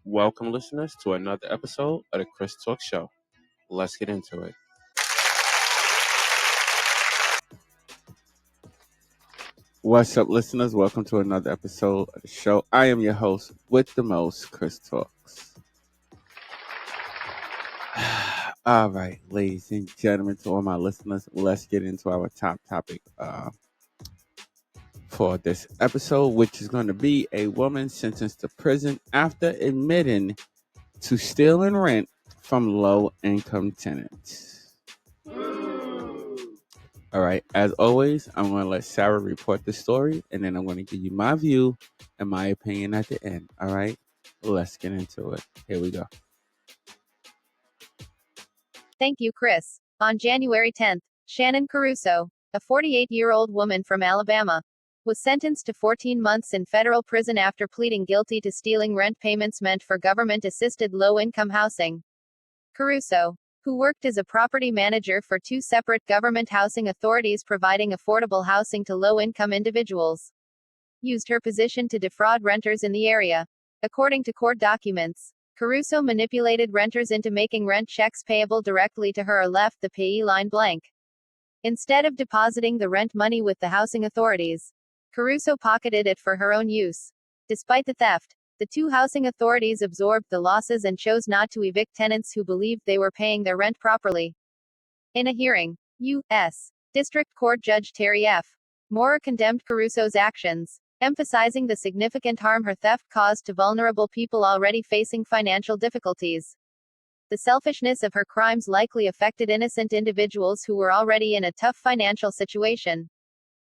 Welcome, listeners, to another episode of the Chris Talk Show. Let's get into it. What's up, listeners? Welcome to another episode of the show. I am your host with the most, Chris Talks. All right, ladies and gentlemen, to all my listeners, let's get into our top topic for this episode, which is going to be a woman sentenced to prison after admitting to stealing rent from low-income tenants. All right, as always, I'm going to let Sarah report the story, and then I'm going to give you my view and my opinion at the end. All right, let's get into it. Here we go. Thank you, Chris. On January 10th, Shannon Caruso, a 48-year-old woman from Alabama, was sentenced to 14 months in federal prison after pleading guilty to stealing rent payments meant for government-assisted low-income housing. Caruso, who worked as a property manager for two separate government housing authorities providing affordable housing to low-income individuals, used her position to defraud renters in the area. According to court documents, Caruso manipulated renters into making rent checks payable directly to her or left the payee line blank. Instead of depositing the rent money with the housing authorities, Caruso pocketed it for her own use. Despite the theft, the two housing authorities absorbed the losses and chose not to evict tenants who believed they were paying their rent properly. In a hearing, U.S. District Court Judge Terry F. Moore condemned Caruso's actions, emphasizing the significant harm her theft caused to vulnerable people already facing financial difficulties. The selfishness of her crimes likely affected innocent individuals who were already in a tough financial situation.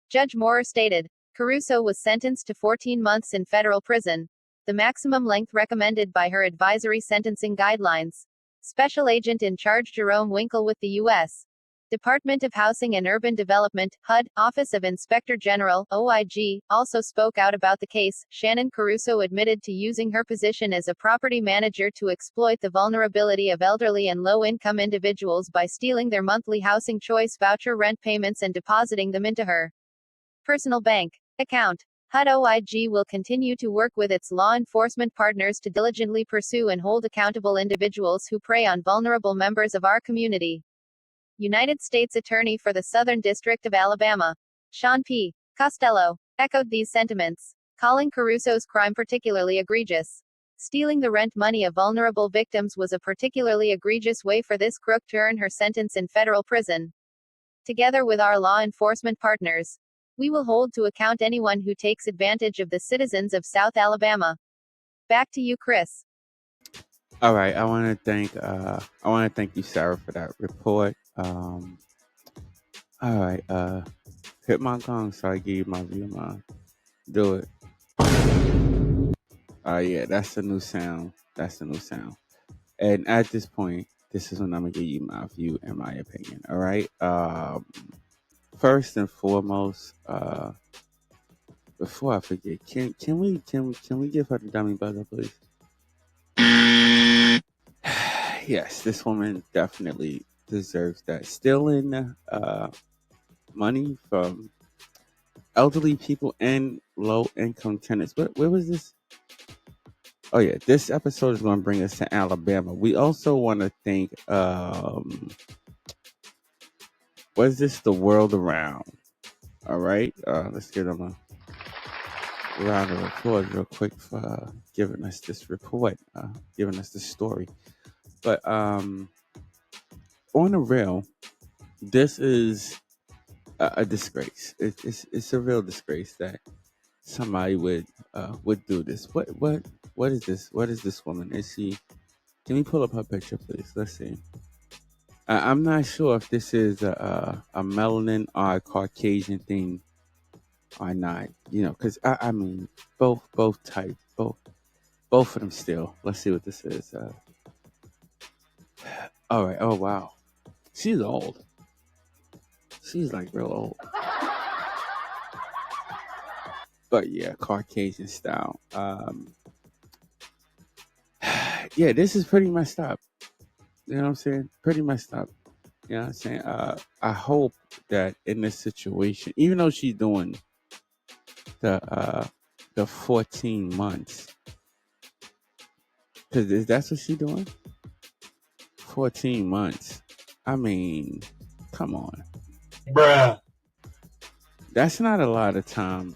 Judge Moore stated, Caruso was sentenced to 14 months in federal prison, the maximum length recommended by her advisory sentencing guidelines. Special Agent in Charge Jerome Winkle with the U.S. Department of Housing and Urban Development, HUD, Office of Inspector General, OIG, also spoke out about the case. Shannon Caruso admitted to using her position as a property manager to exploit the vulnerability of elderly and low-income individuals by stealing their monthly housing choice voucher rent payments and depositing them into her personal bank account. HUD OIG will continue to work with its law enforcement partners to diligently pursue and hold accountable individuals who prey on vulnerable members of our community. United States Attorney for the Southern District of Alabama, Sean P. Costello, echoed these sentiments, calling Caruso's crime particularly egregious. Stealing the rent money of vulnerable victims was a particularly egregious way for this crook to earn her sentence in federal prison. Together with our law enforcement partners, we will hold to account anyone who takes advantage of the citizens of South Alabama. Back to you, Chris. All right, I want to thank you, Sarah, for that report. All right, hit my gong so I give you my view, man. Do it. Yeah, that's the new sound. That's the new sound. And at this point, this is when I'm gonna give you my view and my opinion. All right. First and foremost, before I forget, can we give her the dummy buzzer, please? Yes, this woman definitely deserves that. Stealing money from elderly people and low income tenants. Where was this? Oh yeah, this episode is going to bring us to Alabama. We also want to thank what is this? The World Around. All right, let's give them a round of applause real quick for giving us this report, giving us this story. But on the real, this is a disgrace. It's a real disgrace that somebody would do this. What is this? What is this woman? Is she? Can we pull up her picture, please? Let's see. I'm not sure if this is a melanin or a Caucasian thing or not. You know, because I mean, both type, both of them still. Let's see what this is. All right. Oh wow, she's old. She's like real old. But yeah, Caucasian style. Yeah, this is pretty messed up. You know what I'm saying? Pretty messed up. You know what I'm saying? I hope that in this situation, even though she's doing the 14 months, Because that's what she doing. 14 months. I mean, come on. Bruh. That's not a lot of time.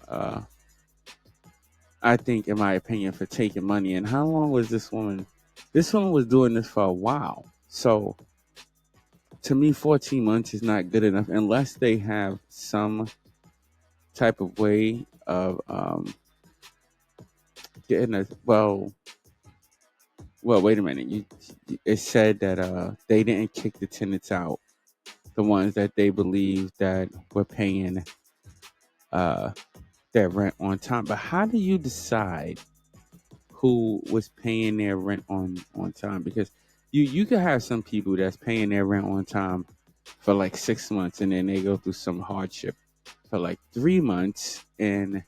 I think, in my opinion, for taking money. And how long was this woman? This woman was doing this for a while. So to me, 14 months is not good enough unless they have some type of way of getting a well, wait a minute. It said that they didn't kick the tenants out, the ones that they believe that were paying uh their rent on time. But how do you decide who was paying their rent on time? Because you could have some people that's paying their rent on time for like 6 months, and then they go through some hardship for like 3 months, and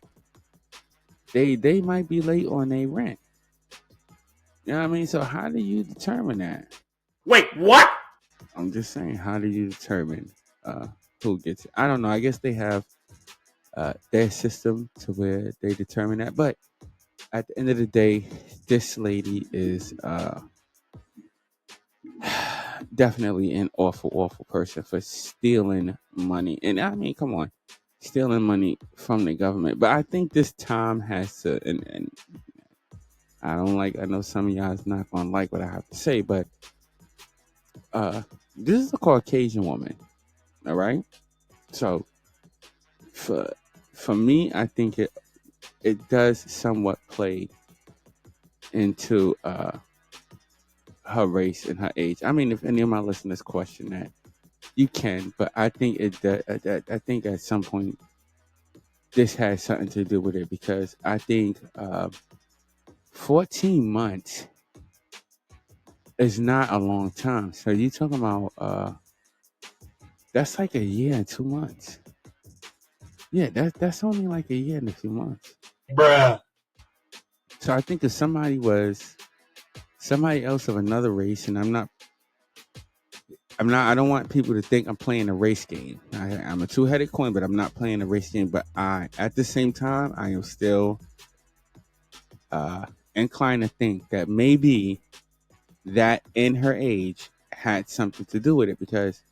they might be late on their rent. You know what I mean? So how do you determine that? Wait, what? I'm just saying, how do you determine uh, who gets it? I don't know. I guess they have their system to where they determine that. But at the end of the day, this lady is definitely an awful, awful person for stealing money. And I mean, come on, stealing money from the government. But I think this time has to, and I don't like, I know some of y'all is not going to like what I have to say, but uh, this is a Caucasian woman. All right. So for for me, I think it does somewhat play into her race and her age. I mean, if any of my listeners question that, you can, but I think I think at some point this has something to do with it, because I think 14 months is not a long time. So you talking about that's like a year and 2 months. Yeah, that's only like a year and a few months. Bruh. So I think if somebody else of another race, and I don't want people to think I'm playing a race game. I'm a two-headed coin, but I'm not playing a race game. But at the same time, I am still inclined to think that maybe that in her age had something to do with it, because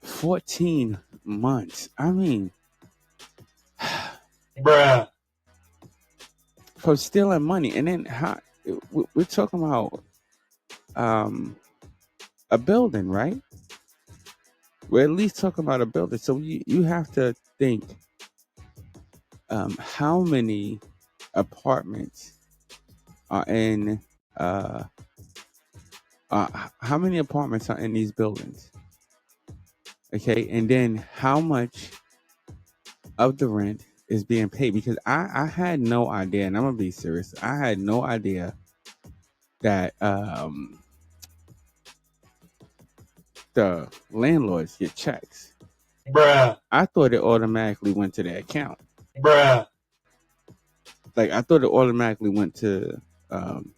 14 months. I mean, Bruh. for stealing money, and then we're talking about um, a building, right? We're at least talking about a building, so you have to think how many apartments are in uh, how many apartments are in these buildings, okay, and then how much of the rent is being paid, because I had no idea, and I'm gonna be serious. I had no idea that the landlords get checks. Bruh. I thought it automatically went to their account. Bruh. Like I thought it automatically went to um,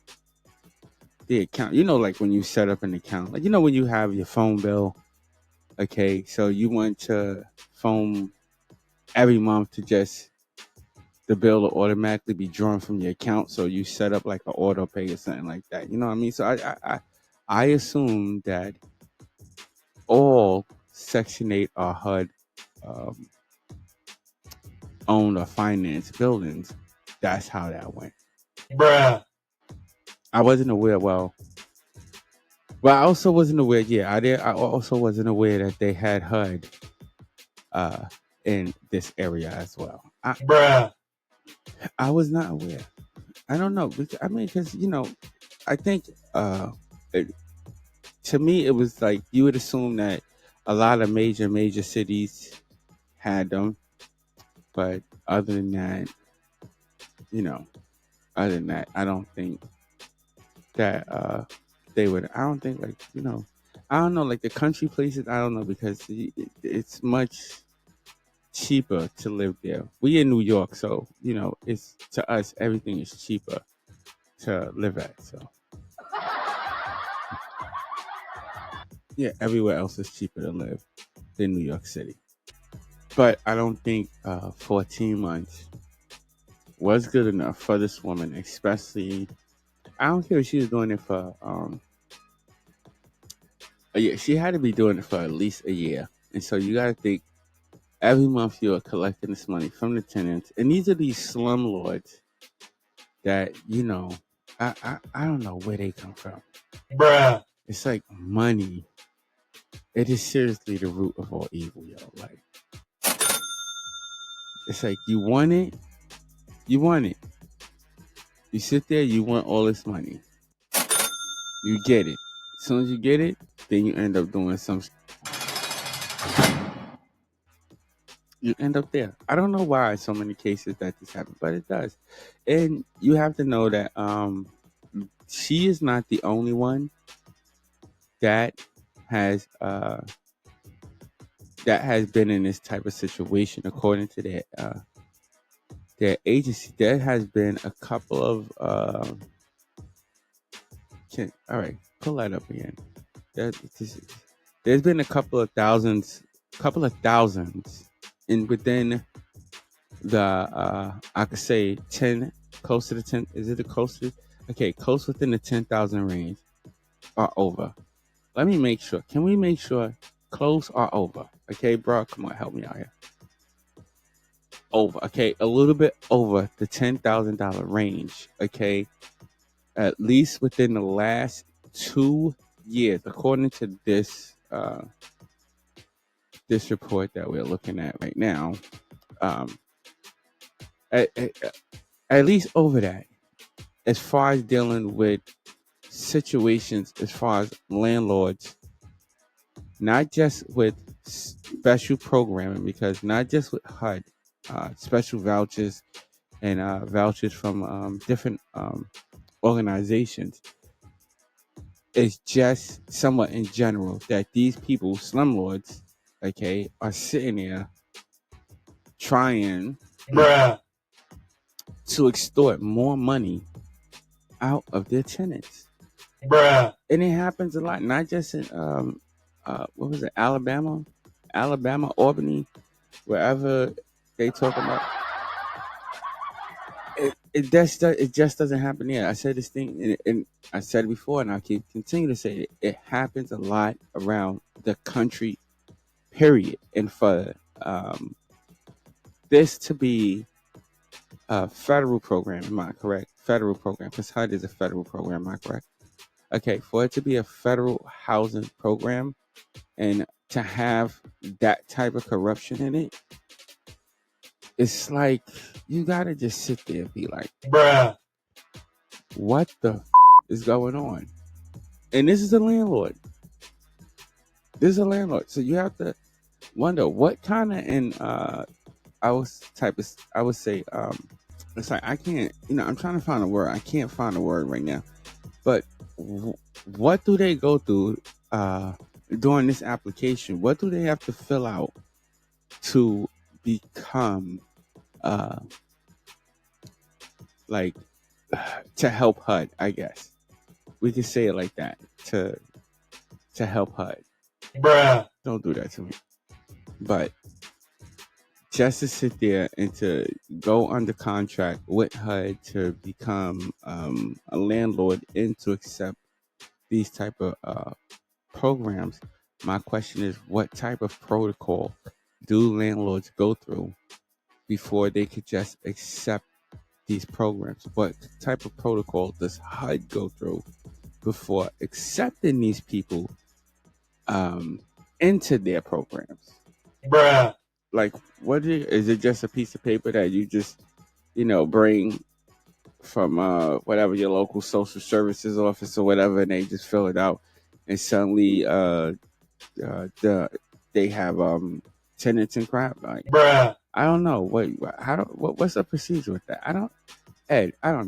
the account. You know, like when you set up an account, like when you have your phone bill. Okay, so you want to phone every month to just the bill will automatically be drawn from your account. So you set up like an auto pay or something like that. You know what I mean? So I assume that all Section 8 or HUD um, owned or financed buildings. That's how that went. Bruh. I wasn't aware. Well, I also wasn't aware. Yeah, I did. I also wasn't aware that they had HUD uh, in this area as well. Bruh. I was not aware. I don't know. I mean, because I think it, to me it was like you would assume that a lot of major cities had them, but other than that, you know, other than that, I don't think that they would. I don't think, like, I don't know, like the country places. I don't know, because it's much cheaper to live there. We in New York, so it's, to us, everything is cheaper to live at. So yeah, everywhere else is cheaper to live than New York City. But I don't think 14 months was good enough for this woman, especially I don't care if she was doing it for a year. She had to be doing it for at least a year. And so you got to think every month you're collecting this money from the tenants, and these are these slumlords that I don't know where they come from. Bruh. It's like money. It is seriously the root of all evil, yo. Like it's like you want it, you want it. You sit there, you want all this money. You get it. As soon as you get it, then you end up doing some. You end up there. I don't know why so many cases that this happens, but it does. And you have to know that she is not the only one that has been in this type of situation. According to their agency, there has been a couple of all right, pull that up again. There's been a couple of thousands in within the I could say 10, close to the 10. Is it the close to? Okay, close within the 10,000 range are over. Let me make sure. Can we make sure close or over? Okay, bro, come on, help me out here. Over. Okay, a little bit over the $10,000 range. Okay, at least within the last 2 years, according to this this report that we're looking at right now. Um, at least over that, as far as dealing with situations, as far as landlords, not just with special programming, because not just with HUD, special vouchers and vouchers from different organizations. It's just somewhat in general that these people, slumlords, okay, are sitting there trying Bruh. to extort more money out of their tenants. Bruh. And it happens a lot, not just in what was it, Alabama, Albany, wherever they talk about. It just doesn't happen here. I said this thing, and I said it before, and I keep continue to say it. It happens a lot around the country, period. And for this to be a federal program, am I correct? Federal program, because HUD is a federal program, am I correct? Okay, for it to be a federal housing program and to have that type of corruption in it, it's like you gotta just sit there and be like, Bruh. what the is going on? And this is a landlord. This is a landlord. So you have to wonder what kind of, and I would say it's like I can't, I'm trying to find a word. I can't find a word right now. But what do they go through during this application? What do they have to fill out to become like to help HUD? I guess we could say it like that, to help HUD. Bruh. Don't do that to me. But just to sit there and to go under contract with HUD to become a landlord and to accept these type of programs, my question is, what type of protocol do landlords go through before they could just accept these programs? What type of protocol does HUD go through before accepting these people into their programs? Bruh. Like, is it just a piece of paper that you just bring from whatever your local social services office or whatever, and they just fill it out, and suddenly they have tenants and crap? Like, Bruh. I don't know what's the procedure with that. I don't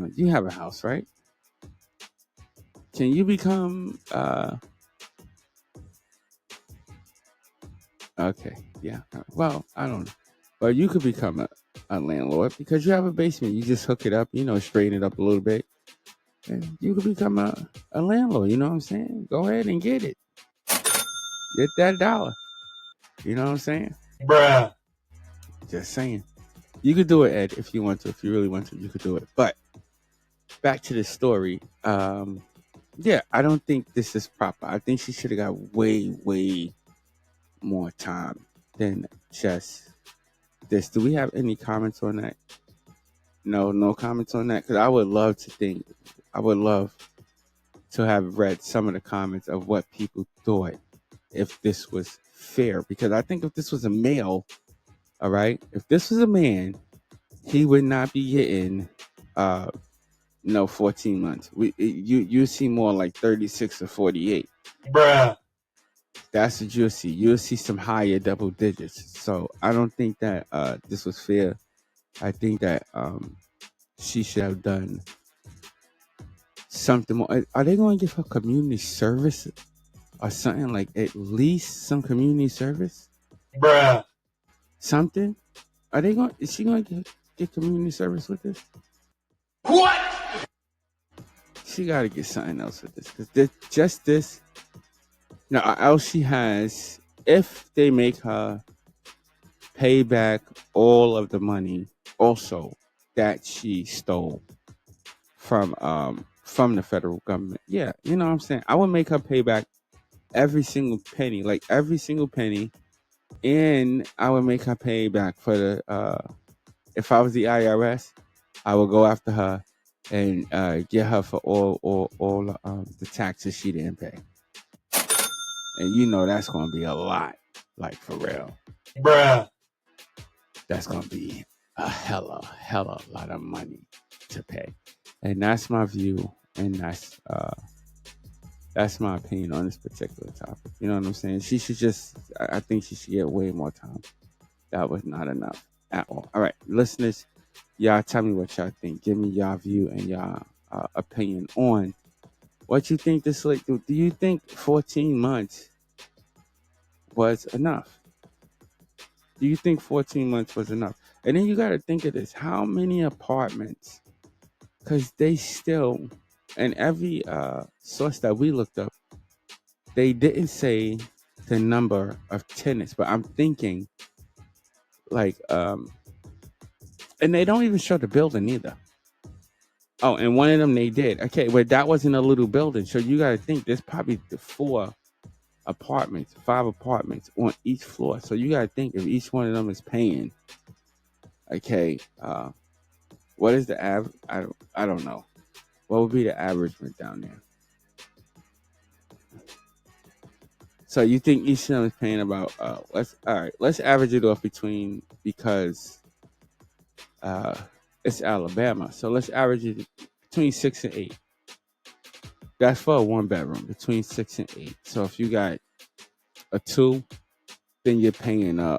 know. You have a house, right? Can you become okay, yeah, well, I don't know. Well, you could become a landlord because you have a basement. You just hook it up, straighten it up a little bit, and you could become a landlord. You know what I'm saying? Go ahead and get it. Get that dollar. You know what I'm saying? Bruh. Just saying. You could do it, Ed, if you want to. If you really want to, you could do it. But back to the story. Yeah, I don't think this is proper. I think she should have got way more time than just this. Do we have any comments on that? No comments on that. Because I would love to have read some of the comments of what people thought if this was fair. Because I think if this was a male, all right, if this was a man, he would not be getting 14 months. You see more like 36 or 48. bruh, That's what you'll see. You'll see some higher double digits. So I don't think that this was fair. I think that she should have done something more. Are they going to give her community service or something, like at least some community service? bruh, Something? Are they going? Is she going to get community service with this? what? She got to get something else with this, because just this. Now, else she has, if they make her pay back all of the money, also that she stole from the federal government. Yeah, you know what I'm saying? I would make her pay back every single penny, and I would make her pay back for the if I was the IRS, I would go after her and get her for all the taxes she didn't pay. And you know that's gonna be a lot, like for real. Bruh, That's gonna be a hella lot of money to pay. And that's my view, and that's my opinion on this particular topic. You know what I'm saying? She should I think she should get way more time. That was not enough at all. All right, listeners, y'all tell me what y'all think. Give me y'all view and y'all opinion on what you think this like. Do you think 14 months was enough? Do you think 14 months was enough? And then you got to think of this. How many apartments? Because they still, and every source that we looked up, they didn't say the number of tenants, but I'm thinking like, and they don't even show the building either. Oh, and one of them they did. Okay, but that wasn't a little building. So you got to think there's probably 5 apartments on each floor. So you got to think if each one of them is paying, okay, what is the average? I don't know. What would be the average rent down there? So you think each of them is paying about let's average it off because it's Alabama. So let's average it between 6 and 8. That's for a 1-bedroom, between 6 and 8. So if you got a 2, then you're paying a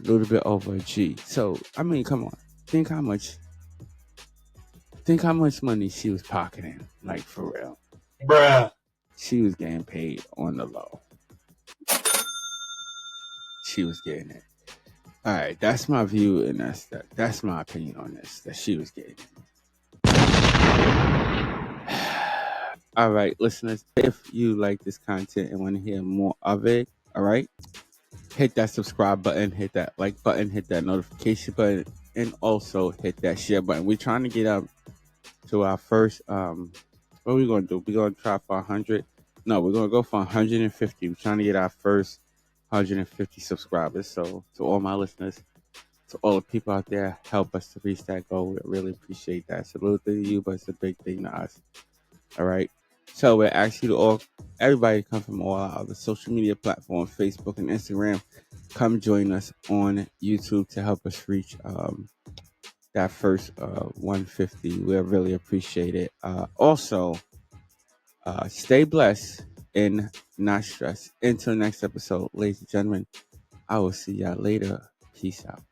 little bit over a G. So I mean, come on, think how much money she was pocketing, like for real. bruh, She was getting paid on the low. She was getting it. All right, that's my view, and that's my opinion on this. That she was getting it. All right, listeners, if you like this content and want to hear more of it, all right, hit that subscribe button, hit that like button, hit that notification button, and also hit that share button. We're trying to get up to our first. What are we gonna do? We're gonna try for 100. No, we're gonna go for 150. We're trying to get our first 150 subscribers. So to all my listeners, to all the people out there, help us to reach that goal. We really appreciate that. It's a little thing to you, but it's a big thing to us. All right. So we're asking everybody to come from all our other social media platforms, Facebook and Instagram. Come join us on YouTube to help us reach that first 150. We really appreciate it. Also, stay blessed and not stressed. Until next episode, ladies and gentlemen, I will see y'all later. Peace out.